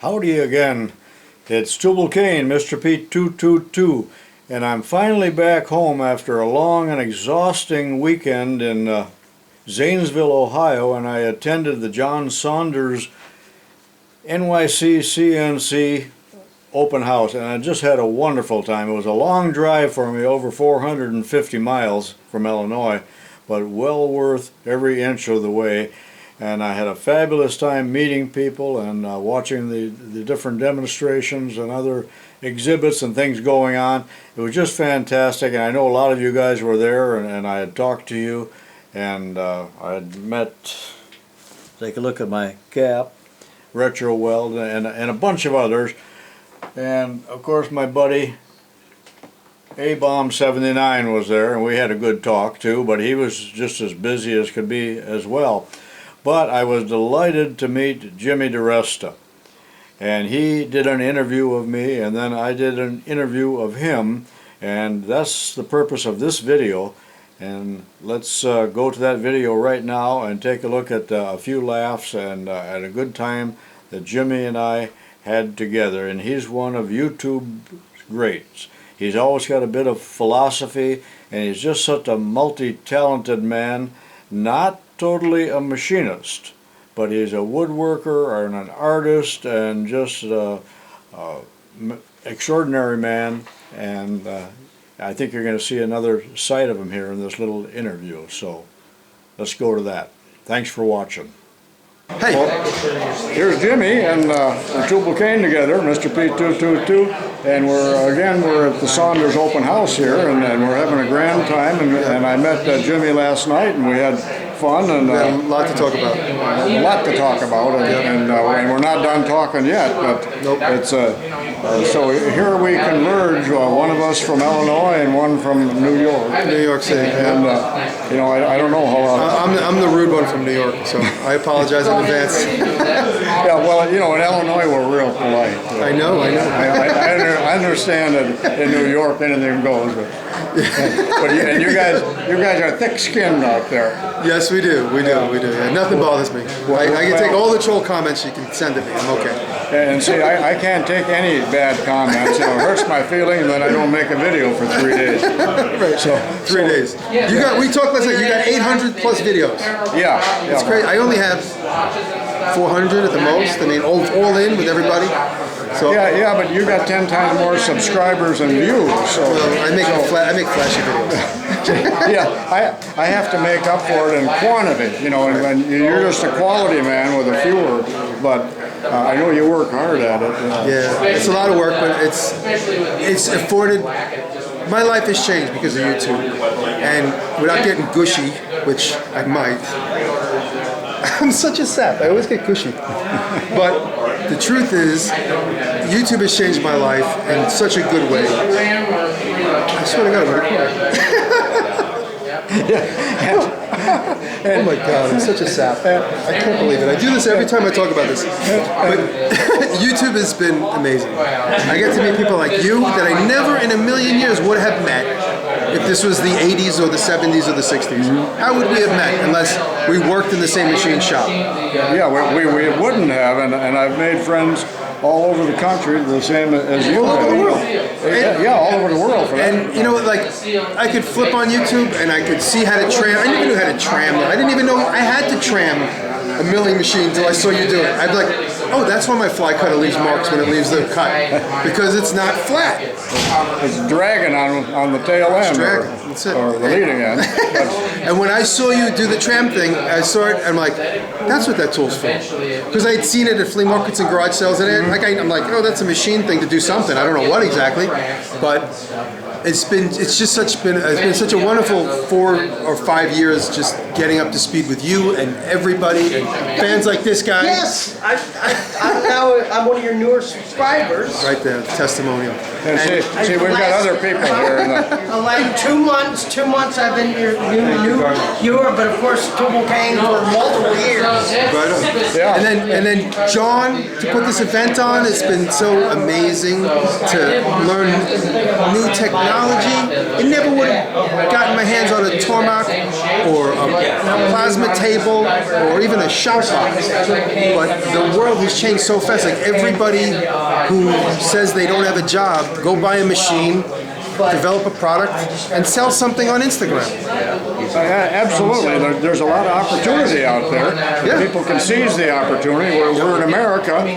Howdy again. It's tubalcain, Mr. Pete 222, and I'm finally back home after a long and exhausting weekend in Zanesville, Ohio, and I attended the John Saunders NYC CNC open house, and I just had a wonderful time. It was a long drive for me, over 450 miles from Illinois, but well worth every inch of the way. And I had a fabulous time meeting people and watching the different demonstrations and other exhibits and things going on. It was just fantastic, and I know a lot of you guys were there, and I had talked to you, and I had met, take a look at my cap, Retro Weld, and a bunch of others. And of course my buddy A-Bomb 79 was there, and we had a good talk too, but he was just as busy as could be as well. But I was delighted to meet Jimmy Diresta, and he did an interview of me, and then I did an interview of him, and that's the purpose of this video. And let's go to that video right now and take a look at a few laughs and at a good time that Jimmy and I had together. And he's one of YouTube's greats. He's always got a bit of philosophy, and he's just such a multi-talented man. Not totally a machinist, but he's a woodworker and an artist and just an extraordinary man, and I think you're going to see another side of him here in this little interview, so let's go to that. Thanks for watching. Hey! Well, here's Jimmy and tubalcain together, Mr. Pete 222, and we're at the Saunders open house here, and we're having a grand time, and I met Jimmy last night, and we had fun, and a lot to talk about. A lot to talk about, and we're not done talking yet, but it's so here we converge, one of us from Illinois and one from New York City, and you know, I don't know how I'm the rude one from New York, so I apologize in advance. Yeah, well, you know, in Illinois we're real polite. I know. I understand that in New York anything goes, but you guys are thick-skinned out there. Yes, we do. Yeah, nothing bothers me. I can take all the troll comments you can send to me. I'm okay. And see, I can't take any bad comments. You know, it hurts my feelings that I don't make a video for 3 days. Right. So 3 days. We talked last night. You got 800 plus videos. Yeah. It's crazy. I only have 400 at the most. I mean, all in with everybody. So yeah, but you got 10 times more subscribers and views. So well, I make flashy videos. Yeah, I have to make up for it in quantity. You know, and you're just a quality man with a fewer, but I know you work hard at it. Yeah, it's a lot of work, but it's afforded. My life has changed because of YouTube, and without getting gushy, which I might. I'm such a sap. I always get gushy. But the truth is, YouTube has changed my life in such a good way. I swear to God, I'm oh my God, I'm such a sap. I can't believe it. I do this every time I talk about this. But YouTube has been amazing. I get to meet people like you that I never in a million years would have met if this was the 80s or the 70s or the 60s. How would we have met unless we worked in the same machine shop? Yeah, we wouldn't have, and I've made friends all over the country, the same as you. All over the world. Yeah, all over the world. For that. And you know, like, I could flip on YouTube and I could see how to tram. I didn't even know how to tram. I didn't even know I had to tram a milling machine until I saw you do it. I'd be like, oh, that's why my fly cutter leaves marks when it leaves the cut, because it's not flat. It's dragging on the tail end. It's dragging. That's it. Or the leading end. And when I saw you do the tram thing, I saw it, I'm like, that's what that tool's for. Because I had seen it at flea markets and garage sales, and I'm like, oh, that's a machine thing to do something. I don't know what exactly, but it's been such a wonderful 4 or 5 years just getting up to speed with you and everybody and fans like this guy. Yes, I'm one of your newer subscribers. Right there, testimonial. And see, we've got other people here. Like 2 months I've been your new viewer, but of course tubalcain for multiple years. Right on. Yeah. And then John, to put this event on, it's been so amazing to learn new technology. It never would have gotten my hands on a Tormach or a plasma table or even a shop box. But the world has changed so fast. Like everybody who says they don't have a job, go buy a machine, develop a product, and sell something on Instagram. Absolutely. There's a lot of opportunity out there. Yeah. People can seize the opportunity. We're in America. You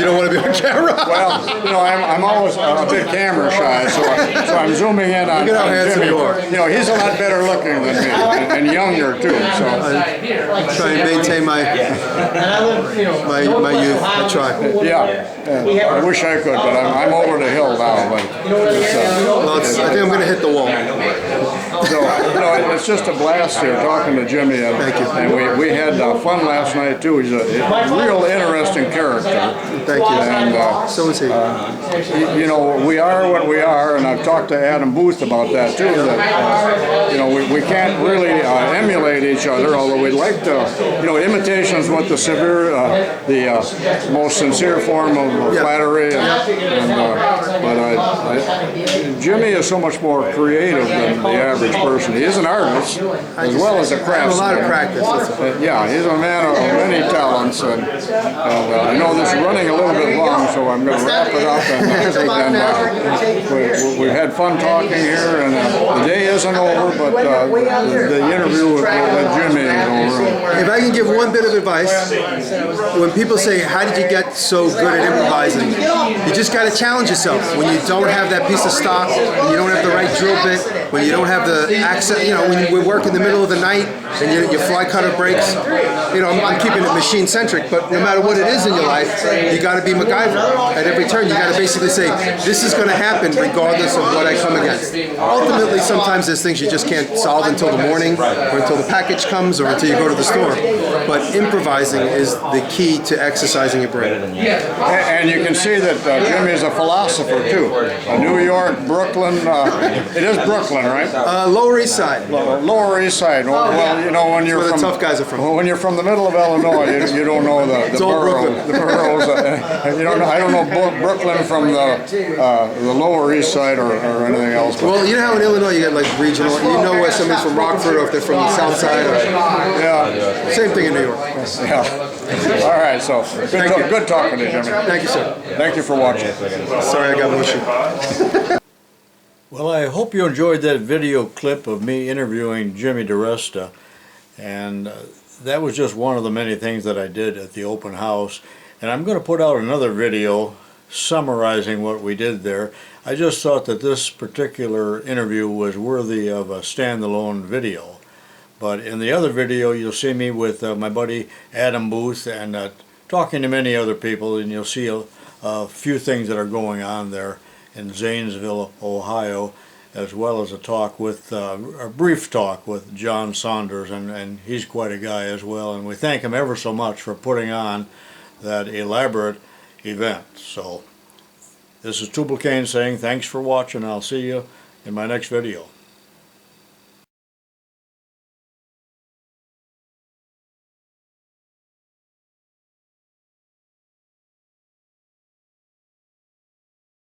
don't want to be on camera? Well, I'm always a bit camera shy, so I'm zooming in on Look at how handsome Jimmy. you are. He's a lot better looking than me, and younger too. So I try and maintain my youth. I try. yeah. I wish I could, but I'm over the hill now. But Well, I think I'm going to hit the wall. so, it's just a blast here talking to Jimmy. And, Thank you. And we had fun last night too. He's a real interesting character. Thank you. And So is he. we are what we are, and I've talked to Adam Booth about that too. That we can't really emulate each other, although we'd like to. Imitation's what the most sincere form of flattery. But Jimmy is so much more creative than the average person. He is an artist as well as a craftsman. I have a lot of practice. He's a man of many talents, and I know this is running a little bit long, so I'm going to wrap it up. And we've had fun talking here, and the day isn't over, but the interview with Jimmy is over. If I can give one bit of advice, when people say, how did you get so good at improvising? You just got to challenge yourself. When you don't have that piece of stock, when you don't have the right drill bit, when you don't have the accent, when we work in the middle of the night and your fly cutter breaks, I'm keeping it machine centric, but no matter what it is in your life, you got to be MacGyver. At every turn, you got to basically say, this is going to happen regardless of what I come against. Ultimately, sometimes there's things you just can't solve until the morning or until the package comes or until you go to the store. But improvising is the key to exercising your brain. And you can see that Jimmy is a philosopher too. New York, Brooklyn. It is Brooklyn, right? Lower East Side. Lower East Side. Well, when you're Where the from tough guys are from. When you're from the middle of Illinois, you don't know the boroughs. The boroughs. I don't know Brooklyn from the Lower East Side or anything else. Well, you know how in Illinois you get like regional. You know where somebody's from Rockford or if they're from the South Side. Same thing in New York. Yeah. All right. So good talking to you, Jimmy. Thank you, sir. Thank you for watching. Sorry I got mushy. Well, I hope you enjoyed that video clip of me interviewing Jimmy Diresta, and that was just one of the many things that I did at the open house, and I'm going to put out another video summarizing what we did there. I just thought that this particular interview was worthy of a standalone video, but in the other video you'll see me with my buddy Adam Booth and talking to many other people, and you'll see a few things that are going on there in Zanesville, Ohio, as well as a brief talk with John Saunders, and he's quite a guy as well, and we thank him ever so much for putting on that elaborate event. So this is tubalcain saying thanks for watching. I'll see you in my next video.